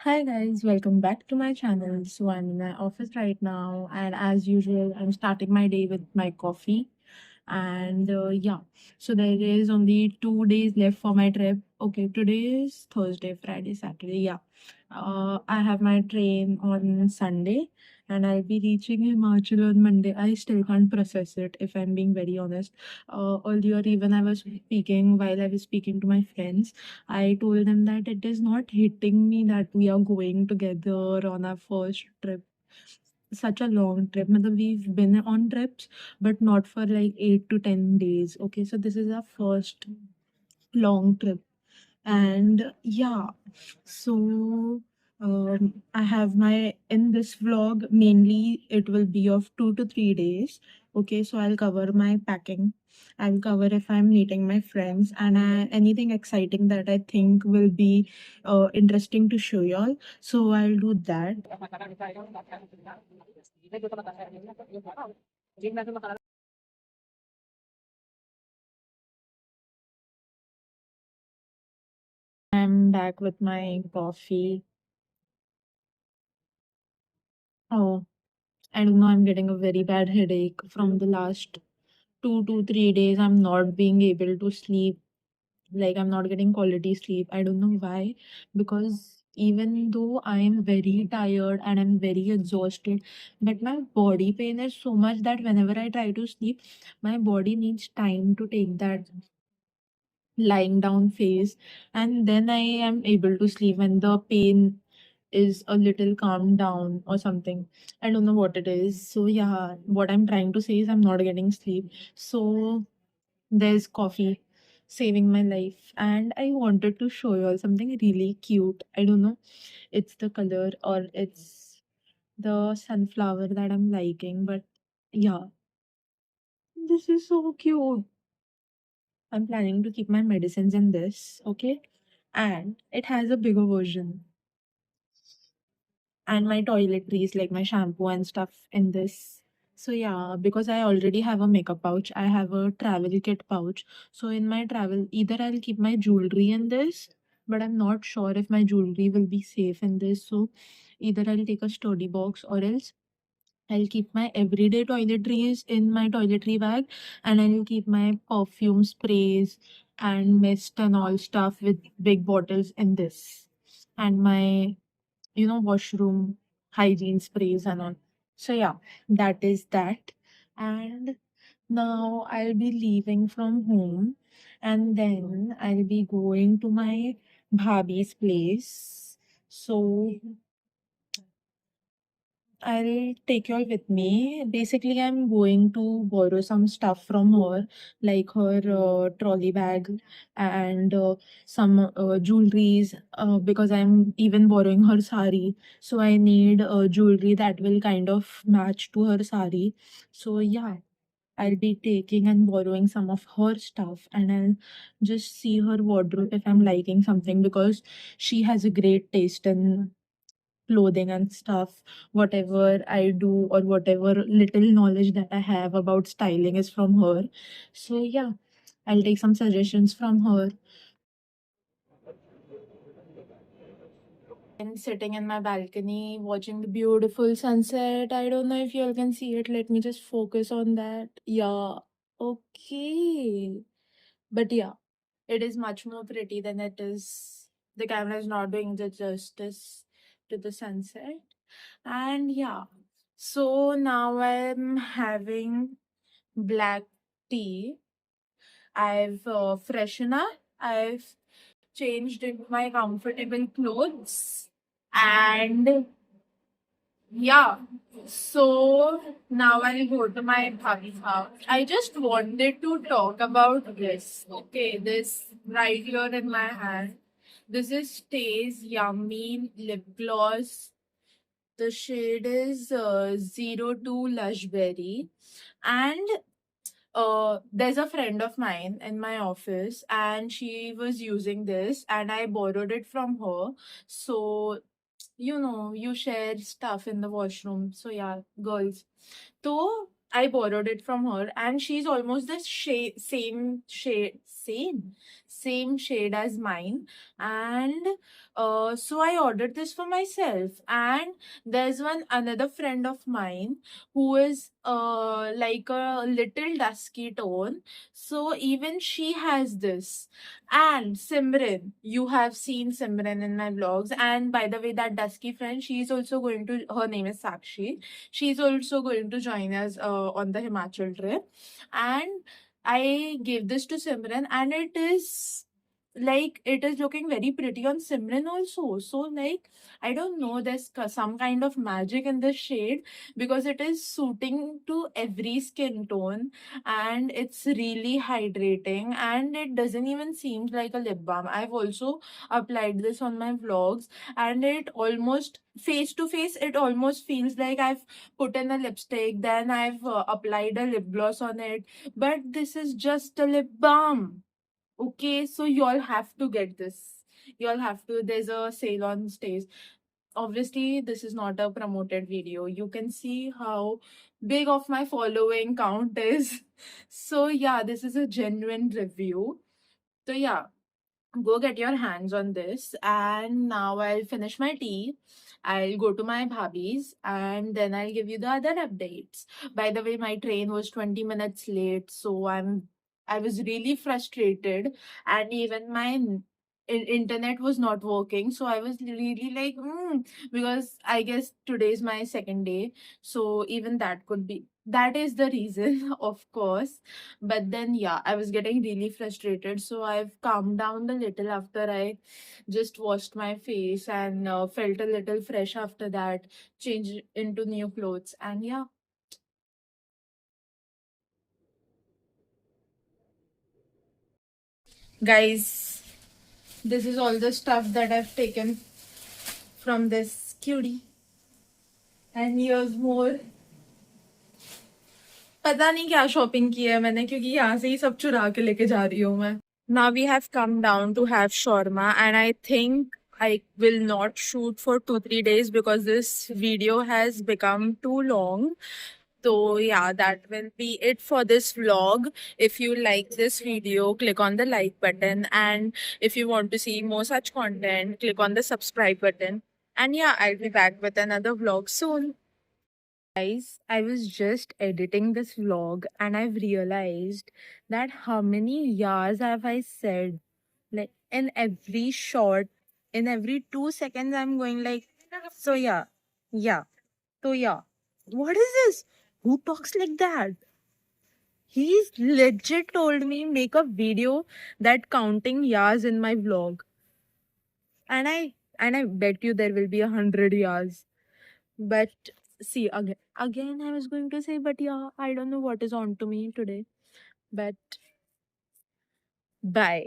Hi guys, welcome back to my channel. So I'm in my office right now, and as usual, I'm starting my day with my coffee. And yeah, so there is only 2 days left for my trip. Okay, today is Thursday, Friday, Saturday. Yeah, I have my train on Sunday, and I'll be reaching Himachal on Monday. I still can't process it, if I'm being very honest. Earlier, even I was speaking while I was speaking to my friends. I told them that it is not hitting me that we are going together on our first trip. Such a long trip. Matlab, we've been on trips, but not for like 8 to 10 days. Okay, so this is our first long trip. And yeah, so I have my in this vlog mainly it will be of 2 to 3 days. Okay, so I'll cover my packing. I'll cover if I'm meeting my friends and anything exciting that I think will be interesting to show y'all. So I'll do that. I'm back with my coffee. Oh, I don't know, I'm getting a very bad headache from the last 2 to 3 days. I'm not being able to sleep. Like, I'm not getting quality sleep. I don't know why. Because even though I am very tired and I'm very exhausted, but my body pain is so much that whenever I try to sleep, my body needs time to take that lying down phase. And then I am able to sleep when the pain is a little calmed down or something. I don't know what it is. So yeah, what I'm trying to say is I'm not getting sleep. So there's coffee saving my life. And I wanted to show you all something really cute. I don't know, it's the color or it's the sunflower that I'm liking, but yeah, this is so cute. I'm planning to keep my medicines in this, okay? And it has a bigger version. And my toiletries, like my shampoo and stuff in this. So yeah, because I already have a makeup pouch, I have a travel kit pouch. So in my travel, either I'll keep my jewelry in this, but I'm not sure if my jewelry will be safe in this. So either I'll take a sturdy box or else I'll keep my everyday toiletries in my toiletry bag, and I'll keep my perfume sprays and mist and all stuff with big bottles in this. And my, washroom hygiene sprays and all. So yeah, that is that. And now I'll be leaving from home and then I'll be going to my bhabhi's place. So I'll take you all with me. Basically, I'm going to borrow some stuff from her, like her trolley bag and some jewelries, because I'm even borrowing her sari. So I need jewelry that will kind of match to her sari. So yeah, I'll be taking and borrowing some of her stuff, and I'll just see her wardrobe if I'm liking something, because she has a great taste in clothing and stuff. Whatever I do or whatever little knowledge that I have about styling is from her. So yeah, I'll take some suggestions from her. And sitting in my balcony watching the beautiful sunset. I don't know if you all can see it. Let me just focus on that. Yeah. Okay. But yeah, it is much more pretty than it is. The camera is not doing the justice to the sunset. And yeah, so now I'm having black tea. I've freshened up. I've changed into my comfortable clothes. And yeah, so now I'll go to my bhabhi's house. I just wanted to talk about this. Okay, this right here in my hand. This is Stays Yummy Lip Gloss. The shade is 02 Lush Berry. And there's a friend of mine in my office, and she was using this, and I borrowed it from her. So, you share stuff in the washroom. So, yeah, girls. So, I borrowed it from her, and she's almost the same shade as mine. And So I ordered this for myself, and there's one another friend of mine who is like a little dusky tone. So even she has this. And Simran, you have seen Simran in my vlogs. And by the way, that dusky friend, she's also going to, her name is Sakshi. She's also going to join us on the Himachal trip. And I gave this to Simran, and it is like it is looking very pretty on Simran also. So like I don't know, there's some kind of magic in this shade because it is suiting to every skin tone, and it's really hydrating, and it doesn't even seem like a lip balm. I've also applied this on my vlogs, and it almost face to face, it almost feels like I've put in a lipstick, then I've applied a lip gloss on it, but this is just a lip balm. Okay, so you all have to get this. You all have to. There's a sale on stage. Obviously, this is not a promoted video. You can see how big of my following count is. So yeah, this is a genuine review. So yeah, go get your hands on this. And now I'll finish my tea. I'll go to my bhabhi's, and then I'll give you the other updates. By the way, my train was 20 minutes late, so I was really frustrated, and even my internet was not working. So I was really like, because I guess today's my second day, so even that could be, that is the reason, of course. But then, yeah, I was getting really frustrated. So I've calmed down a little after I just washed my face and felt a little fresh after that, changed into new clothes. And yeah, guys, this is all the stuff that I've taken from this cutie. And here's more. पता नहीं क्या shopping की है मैंने, क्योंकि यहाँ से ही सब चुरा के लेके जा रही हूँ मैं. Now we have come down to have shawarma, and I think I will not shoot for 2-3 days because this video has become too long. So yeah, that will be it for this vlog. If you like this video, click on the like button, and if you want to see more such content, click on the subscribe button. And yeah, I'll be back with another vlog soon. Guys, I was just editing this vlog and I've realized that how many years have I said? Like in every shot, in every 2 seconds, I'm going like, so yeah, yeah, so yeah. What is this? Who talks like that? He's legit told me make a video that counting years in my vlog. And I bet you there will be 100 years. But see, again, I was going to say, but yeah, I don't know what is on to me today. But bye.